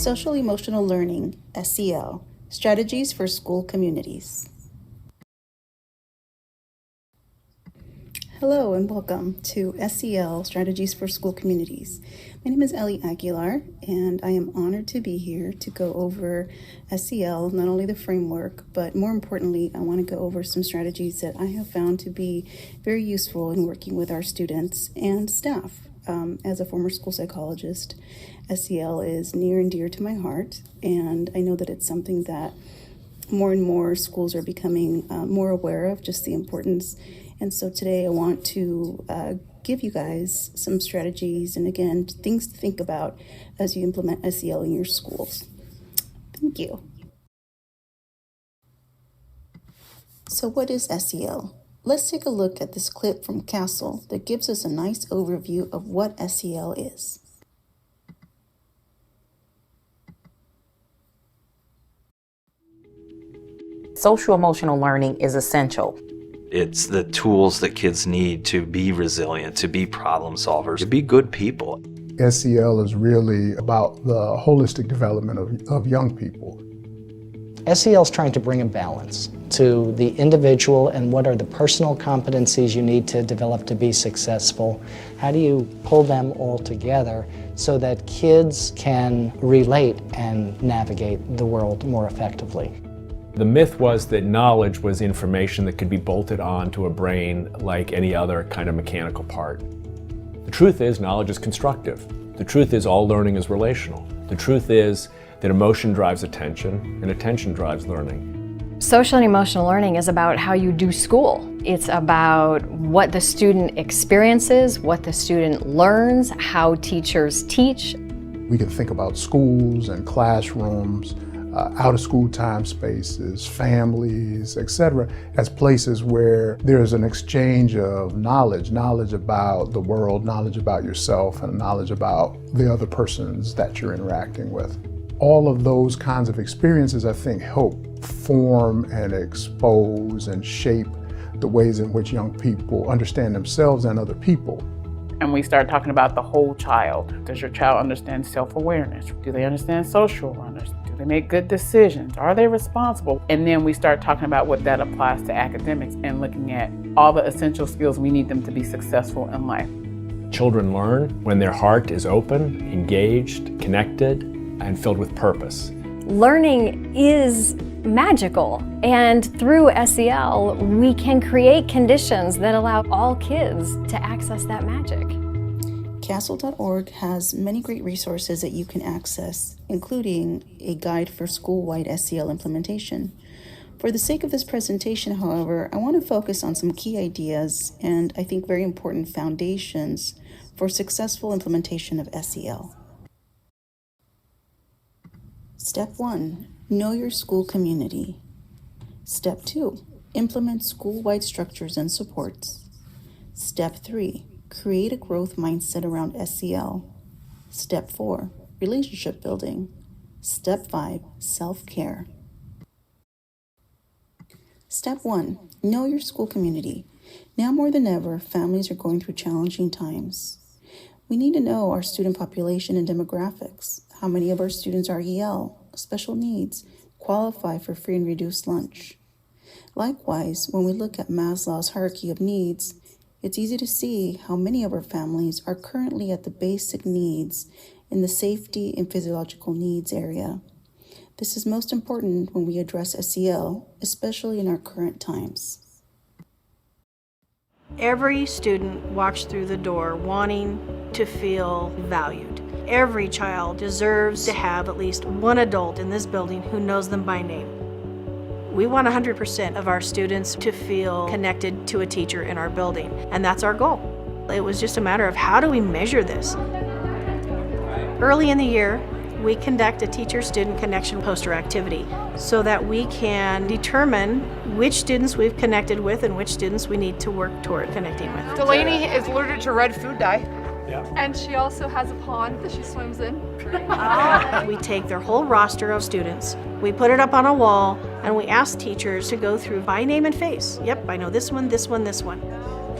Social Emotional Learning, SEL, Strategies for School Communities. Hello and welcome to SEL, Strategies for School Communities. My name is Ellie Aguilar, and I am honored to be here to go over SEL, not only the framework, but more importantly, I want to go over some strategies that I have found to be very useful in working with our students and staff. As a former school psychologist, SEL is near and dear to my heart, and I know that it's something that more and more schools are becoming more aware of, just the importance. And so today I want to give you guys some strategies and, again, things to think about as you implement SEL in your schools. Thank you. So what is SEL? Let's take a look at this clip from Castle that gives us a nice overview of what SEL is. Social emotional learning is essential. It's the tools that kids need to be resilient, to be problem solvers, to be good people. SEL is really about the holistic development of young people. SEL is trying to bring a balance to the individual and what are the personal competencies you need to develop to be successful. How do you pull them all together so that kids can relate and navigate the world more effectively? The myth was that knowledge was information that could be bolted onto a brain like any other kind of mechanical part. The truth is, knowledge is constructive. The truth is, all learning is relational. The truth is that emotion drives attention, and attention drives learning. Social and emotional learning is about how you do school. It's about what the student experiences, what the student learns, how teachers teach. We can think about schools and classrooms, out-of-school time spaces, families, etc., as places where there's an exchange of knowledge about the world, knowledge about yourself, and knowledge about the other persons that you're interacting with. All of those kinds of experiences, I think, help form and expose and shape the ways in which young people understand themselves and other people. And we start talking about the whole child. Does your child understand self-awareness? Do they understand social awareness? Do they make good decisions? Are they responsible? And then we start talking about what that applies to academics and looking at all the essential skills we need them to be successful in life. Children learn when their heart is open, engaged, connected, and filled with purpose. Learning is magical, and through SEL, we can create conditions that allow all kids to access that magic. Castle.org has many great resources that you can access, including a guide for school-wide SEL implementation. For the sake of this presentation, however, I want to focus on some key ideas and I think very important foundations for successful implementation of SEL. Step 1, know your school community. Step 2, implement school-wide structures and supports. Step 3, create a growth mindset around SEL. Step 4, relationship building. Step 5, self-care. Step 1, know your school community. Now more than ever, families are going through challenging times. We need to know our student population and demographics. How many of our students are EL, special needs, qualify for free and reduced lunch? Likewise, when we look at Maslow's hierarchy of needs, it's easy to see how many of our families are currently at the basic needs in the safety and physiological needs area. This is most important when we address SEL, especially in our current times. Every student walks through the door wanting to feel valued. Every child deserves to have at least one adult in this building who knows them by name. We want 100% of our students to feel connected to a teacher in our building, and that's our goal. It was just a matter of how do we measure this? Early in the year, we conduct a teacher-student connection poster activity so that we can determine which students we've connected with and which students we need to work toward connecting with. Delaney is allergic to red food dye. Yeah. And she also has a pond that she swims in. We take their whole roster of students, we put it up on a wall, and we ask teachers to go through by name and face. Yep, I know this one, this one, this one.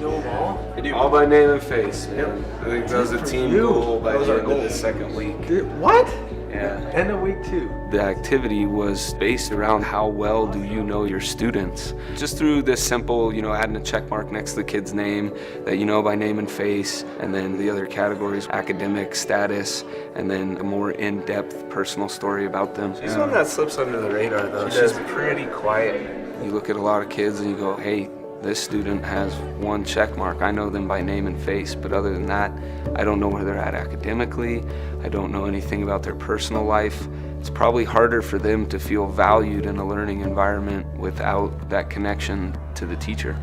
know them all? I do. All by name and face, man. I think that was a team goal by the end of the second week. What? Yeah. End of week 2. The activity was based around how well do you know your students. Just through this simple, adding a check mark next to the kid's name that you know by name and face, and then the other categories, academic status, and then a more in-depth personal story about them. She's one that slips under the radar though. She's pretty quiet. You look at a lot of kids and you go, hey, this student has 1 check mark. I know them by name and face, but other than that, I don't know where they're at academically. I don't know anything about their personal life. It's probably harder for them to feel valued in a learning environment without that connection to the teacher.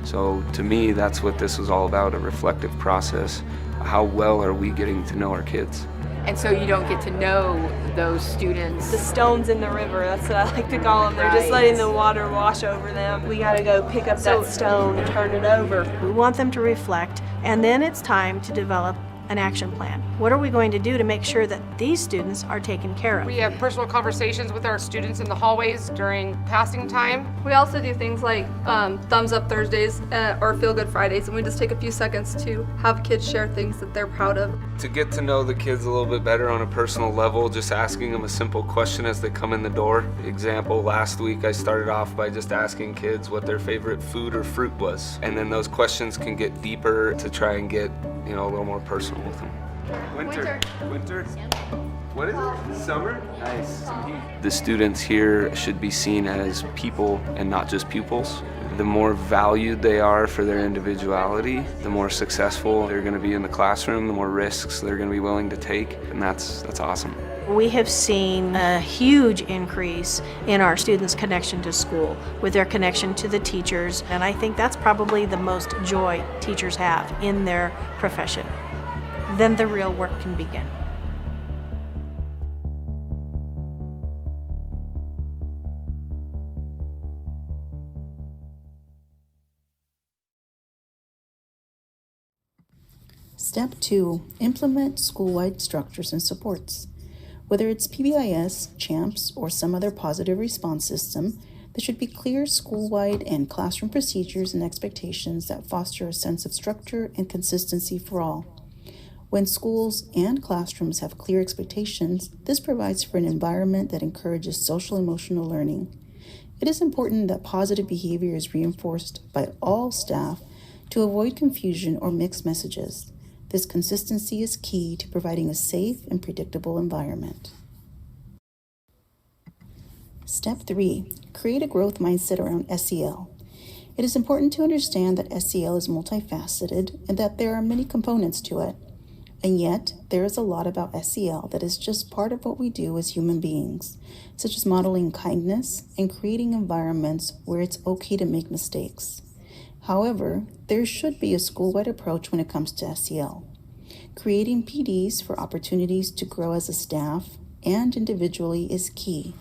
So to me, that's what this was all about, a reflective process. How well are we getting to know our kids? And so you don't get to know those students. The stones in the river, that's what I like to call them. They're just letting the water wash over them. We gotta go pick up that stone and turn it over. We want them to reflect, and then it's time to develop an action plan. What are we going to do to make sure that these students are taken care of? We have personal conversations with our students in the hallways during passing time. We also do things like thumbs up Thursdays or feel good Fridays, and we just take a few seconds to have kids share things that they're proud of. To get to know the kids a little bit better on a personal level, just asking them a simple question as they come in the door. Example, last week I started off by just asking kids what their favorite food or fruit was. And then those questions can get deeper to try and get, a little more personal with them. Winter. What is it? Summer? Nice. The students here should be seen as people and not just pupils. The more valued they are for their individuality, the more successful they're going to be in the classroom, the more risks they're going to be willing to take, and that's awesome. We have seen a huge increase in our students' connection to school, with their connection to the teachers, and I think that's probably the most joy teachers have in their profession. Then the real work can begin. Step 2, implement school-wide structures and supports. Whether it's PBIS, CHAMPS, or some other positive response system, there should be clear school-wide and classroom procedures and expectations that foster a sense of structure and consistency for all. When schools and classrooms have clear expectations, this provides for an environment that encourages social-emotional learning. It is important that positive behavior is reinforced by all staff to avoid confusion or mixed messages. This consistency is key to providing a safe and predictable environment. Step 3, create a growth mindset around SEL. It is important to understand that SEL is multifaceted and that there are many components to it. And yet, there is a lot about SEL that is just part of what we do as human beings, such as modeling kindness and creating environments where it's okay to make mistakes. However, there should be a school-wide approach when it comes to SEL. Creating PDs for opportunities to grow as a staff and individually is key.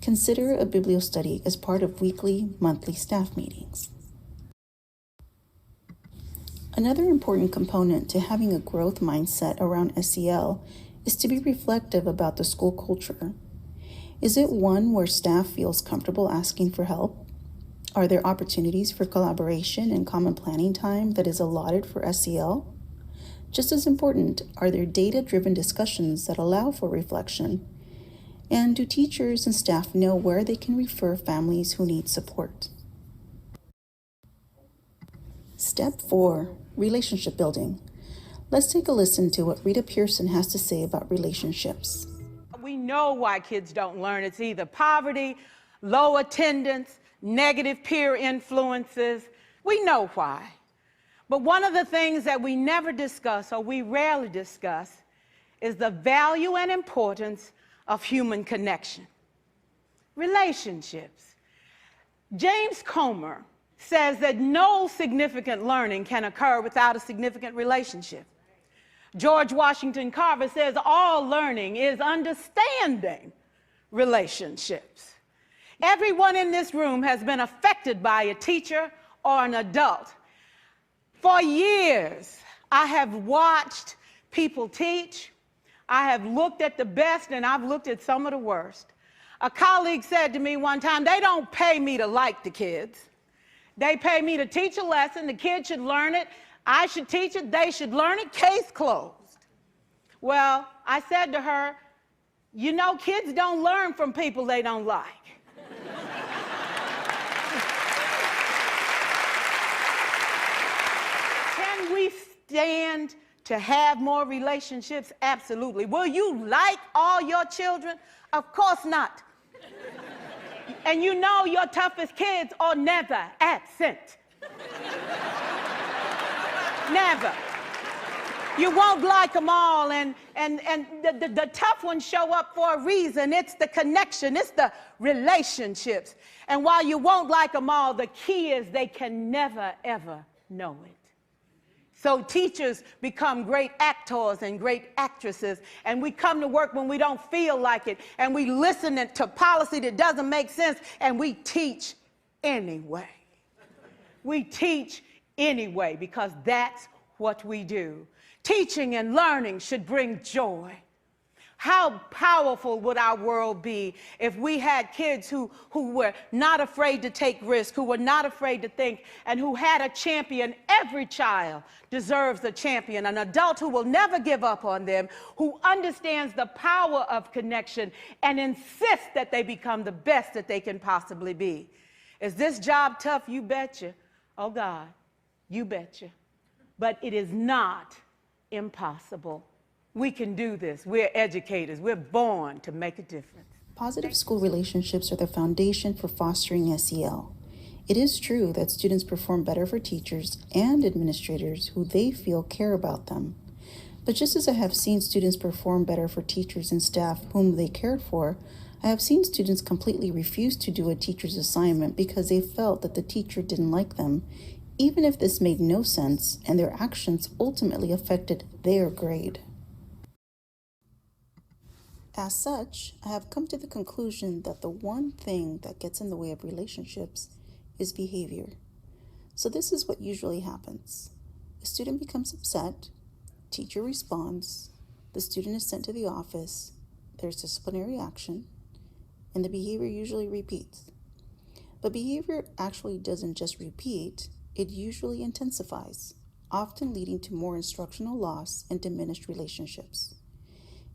Consider a bibliostudy as part of weekly, monthly staff meetings. Another important component to having a growth mindset around SEL is to be reflective about the school culture. Is it one where staff feels comfortable asking for help? Are there opportunities for collaboration and common planning time that is allotted for SEL? Just as important, are there data-driven discussions that allow for reflection? And do teachers and staff know where they can refer families who need support? Step 4, relationship building. Let's take a listen to what Rita Pearson has to say about relationships. We know why kids don't learn. It's either poverty, low attendance, negative peer influences. We know why. But one of the things that we never discuss, or we rarely discuss, is the value and importance of human connection. Relationships. James Comer says that no significant learning can occur without a significant relationship. George Washington Carver says all learning is understanding relationships. Everyone in this room has been affected by a teacher or an adult. For years, I have watched people teach. I have looked at the best and I've looked at some of the worst. A colleague said to me one time, they don't pay me to like the kids. They pay me to teach a lesson. The kids should learn it. I should teach it. They should learn it. Case closed. Well, I said to her, you know, kids don't learn from people they don't like. Can we stand to have more relationships? Absolutely. Will you like all your children? Of course not. And you know your toughest kids are never absent. Never. You won't like them all, and the tough ones show up for a reason. It's the connection, it's the relationships. And while you won't like them all, the key is they can never, ever know it. So teachers become great actors and great actresses, and we come to work when we don't feel like it, and we listen to policy that doesn't make sense, and we teach anyway. We teach anyway because that's what we do. Teaching and learning should bring joy. How powerful would our world be if we had kids who were not afraid to take risks, who were not afraid to think, and who had a champion? Every child deserves a champion, an adult who will never give up on them, who understands the power of connection and insists that they become the best that they can possibly be. Is this job tough? You betcha. Oh God, you betcha. But it is not impossible. We can do this. We're educators. We're born to make a difference. Positive school relationships are the foundation for fostering SEL. It is true that students perform better for teachers and administrators who they feel care about them. But just as I have seen students perform better for teachers and staff whom they cared for, I have seen students completely refuse to do a teacher's assignment because they felt that the teacher didn't like them, even if this made no sense and their actions ultimately affected their grade. As such, I have come to the conclusion that the one thing that gets in the way of relationships is behavior. So this is what usually happens. A student becomes upset, teacher responds, the student is sent to the office, there's disciplinary action, and the behavior usually repeats. But behavior actually doesn't just repeat, it usually intensifies, often leading to more instructional loss and diminished relationships.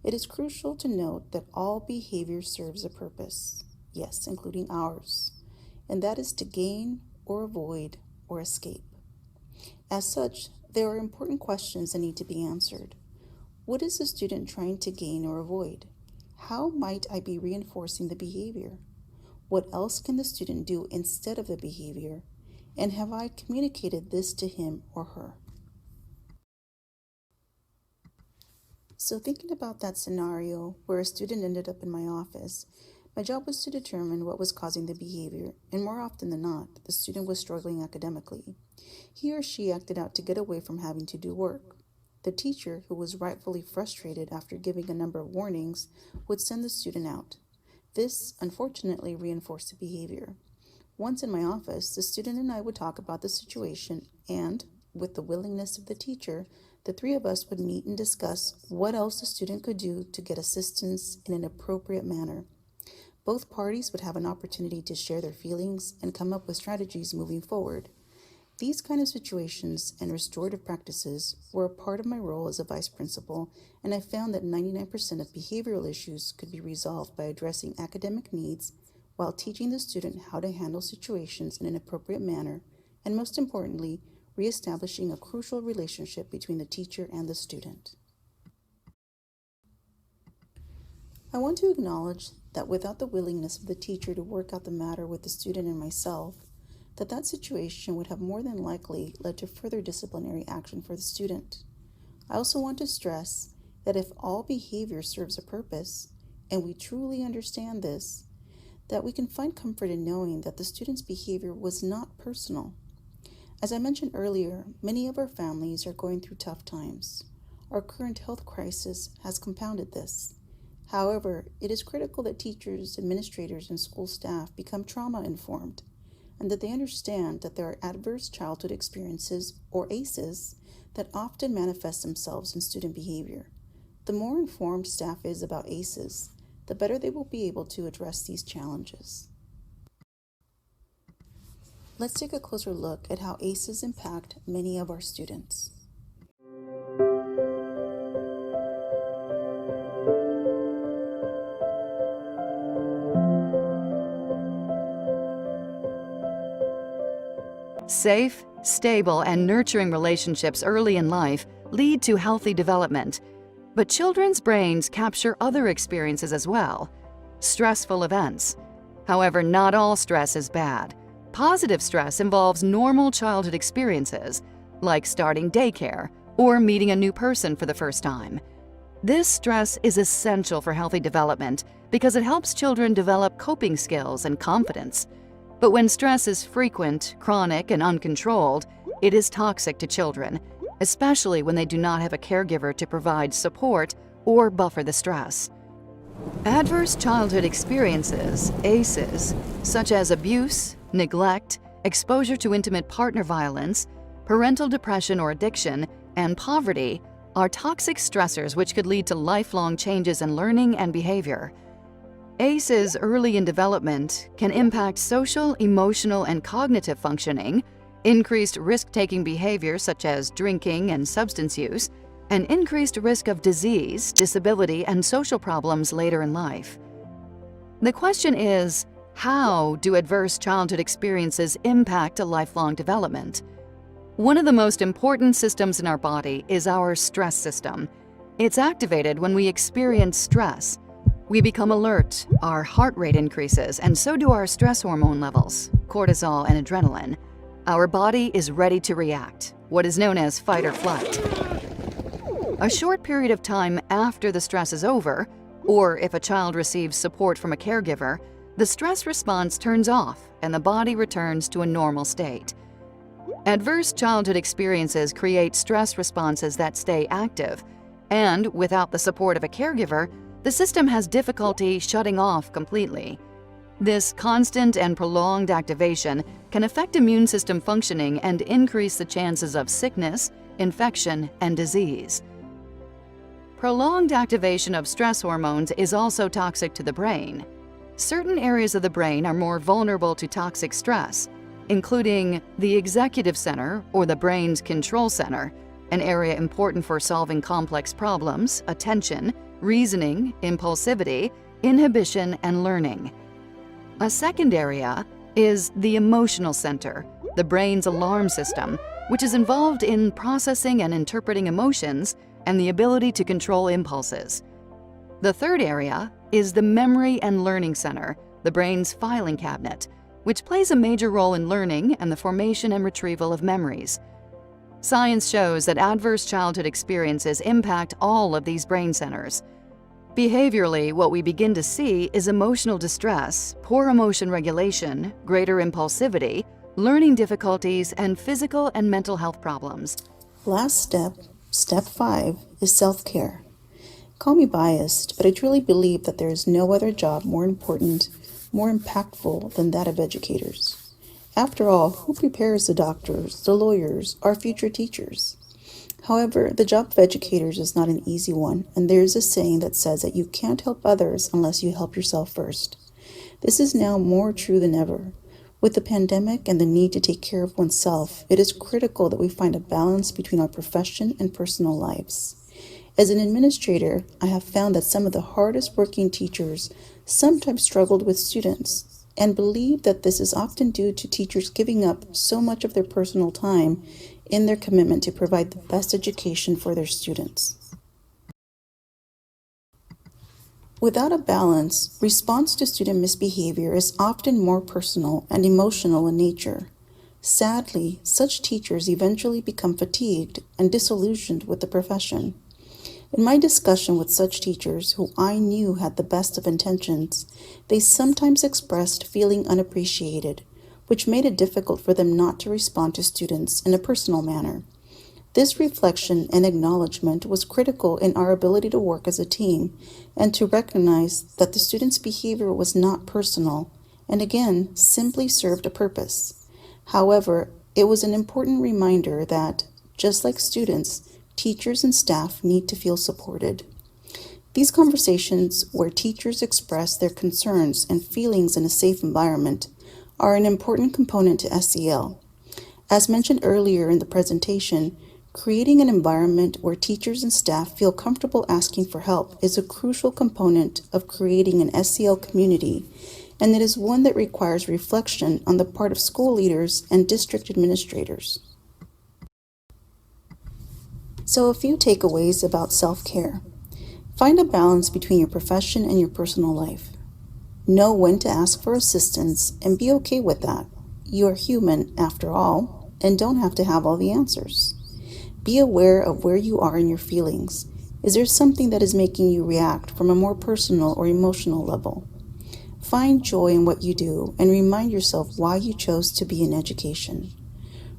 It is crucial to note that all behavior serves a purpose, yes, including ours, and that is to gain or avoid or escape. As such, there are important questions that need to be answered. What is the student trying to gain or avoid? How might I be reinforcing the behavior? What else can the student do instead of the behavior? And have I communicated this to him or her? So thinking about that scenario where a student ended up in my office, my job was to determine what was causing the behavior, and more often than not, the student was struggling academically. He or she acted out to get away from having to do work. The teacher, who was rightfully frustrated after giving a number of warnings, would send the student out. This, unfortunately, reinforced the behavior. Once in my office, the student and I would talk about the situation, and, with the willingness of the teacher, the three of us would meet and discuss what else the student could do to get assistance in an appropriate manner. Both parties would have an opportunity to share their feelings and come up with strategies moving forward. These kind of situations and restorative practices were a part of my role as a vice principal, and I found that 99% of behavioral issues could be resolved by addressing academic needs while teaching the student how to handle situations in an appropriate manner, and most importantly, reestablishing a crucial relationship between the teacher and the student. I want to acknowledge that without the willingness of the teacher to work out the matter with the student and myself, that situation would have more than likely led to further disciplinary action for the student. I also want to stress that if all behavior serves a purpose, and we truly understand this, that we can find comfort in knowing that the student's behavior was not personal. As I mentioned earlier, many of our families are going through tough times. Our current health crisis has compounded this. However, it is critical that teachers, administrators, and school staff become trauma-informed, and that they understand that there are adverse childhood experiences, or ACEs, that often manifest themselves in student behavior. The more informed staff is about ACEs, the better they will be able to address these challenges. let's take a closer look at how ACEs impact many of our students. Safe, stable, and nurturing relationships early in life lead to healthy development. But children's brains capture other experiences as well. Stressful events. However, not all stress is bad. Positive stress involves normal childhood experiences, like starting daycare or meeting a new person for the first time. This stress is essential for healthy development because it helps children develop coping skills and confidence. But when stress is frequent, chronic, and uncontrolled, it is toxic to children, especially when they do not have a caregiver to provide support or buffer the stress. Adverse childhood experiences, ACEs, such as abuse, neglect, exposure to intimate partner violence, parental depression or addiction, and poverty, are toxic stressors which could lead to lifelong changes in learning and behavior. ACEs early in development can impact social, emotional, and cognitive functioning, increased risk-taking behavior such as drinking and substance use, and increased risk of disease, disability, and social problems later in life. The question is, how do adverse childhood experiences impact a lifelong development? One of the most important systems in our body is our stress system. It's activated when we experience stress. We become alert, our heart rate increases, and so do our stress hormone levels, cortisol and adrenaline. Our body is ready to react, what is known as fight or flight. A short period of time after the stress is over, or if a child receives support from a caregiver, the stress response turns off and the body returns to a normal state. Adverse childhood experiences create stress responses that stay active, and without the support of a caregiver, the system has difficulty shutting off completely. This constant and prolonged activation can affect immune system functioning and increase the chances of sickness, infection, and disease. Prolonged activation of stress hormones is also toxic to the brain. Certain areas of the brain are more vulnerable to toxic stress, including the executive center or the brain's control center, an area important for solving complex problems, attention, reasoning, impulsivity, inhibition, and learning. A second area is the emotional center, the brain's alarm system, which is involved in processing and interpreting emotions and the ability to control impulses. The third area is the memory and learning center, the brain's filing cabinet, which plays a major role in learning and the formation and retrieval of memories. Science shows that adverse childhood experiences impact all of these brain centers. Behaviorally, what we begin to see is emotional distress, poor emotion regulation, greater impulsivity, learning difficulties, and physical and mental health problems. Last step, step 5, is self-care. Call me biased, but I truly believe that there is no other job more important, more impactful than that of educators. After all, who prepares the doctors, the lawyers, our future teachers? However, the job of educators is not an easy one, and there is a saying that says that you can't help others unless you help yourself first. This is now more true than ever. With the pandemic and the need to take care of oneself, it is critical that we find a balance between our profession and personal lives. As an administrator, I have found that some of the hardest working teachers sometimes struggled with students, and believe that this is often due to teachers giving up so much of their personal time in their commitment to provide the best education for their students. Without a balance, response to student misbehavior is often more personal and emotional in nature. Sadly, such teachers eventually become fatigued and disillusioned with the profession. In my discussion with such teachers who I knew had the best of intentions, they sometimes expressed feeling unappreciated, which made it difficult for them not to respond to students in a personal manner. This reflection and acknowledgement was critical in our ability to work as a team and to recognize that the student's behavior was not personal and again simply served a purpose. However, it was an important reminder that, just like students, teachers and staff need to feel supported. These conversations, where teachers express their concerns and feelings in a safe environment, are an important component to SEL. As mentioned earlier in the presentation, creating an environment where teachers and staff feel comfortable asking for help is a crucial component of creating an SEL community, and it is one that requires reflection on the part of school leaders and district administrators. So a few takeaways about self-care. Find a balance between your profession and your personal life. Know when to ask for assistance and be okay with that. You are human after all and don't have to have all the answers. Be aware of where you are in your feelings. Is there something that is making you react from a more personal or emotional level? Find joy in what you do and remind yourself why you chose to be in education.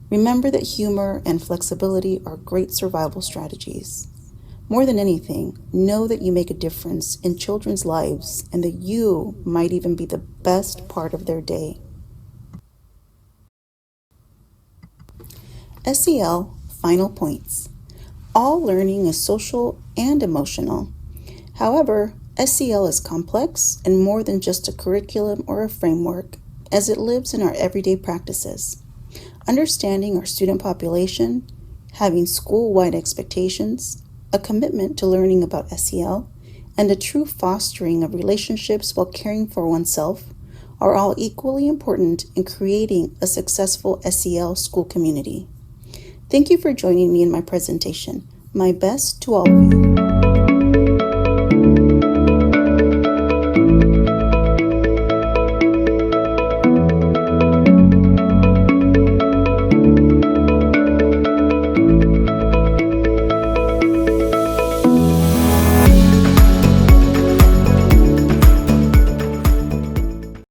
Remember that humor and flexibility are great survival strategies. More than anything, know that you make a difference in children's lives and that you might even be the best part of their day. SEL final points. All learning is social and emotional. However, SEL is complex and more than just a curriculum or a framework, as it lives in our everyday practices. Understanding our student population, having school-wide expectations, a commitment to learning about SEL, and a true fostering of relationships while caring for oneself are all equally important in creating a successful SEL school community. Thank you for joining me in my presentation. My best to all of you.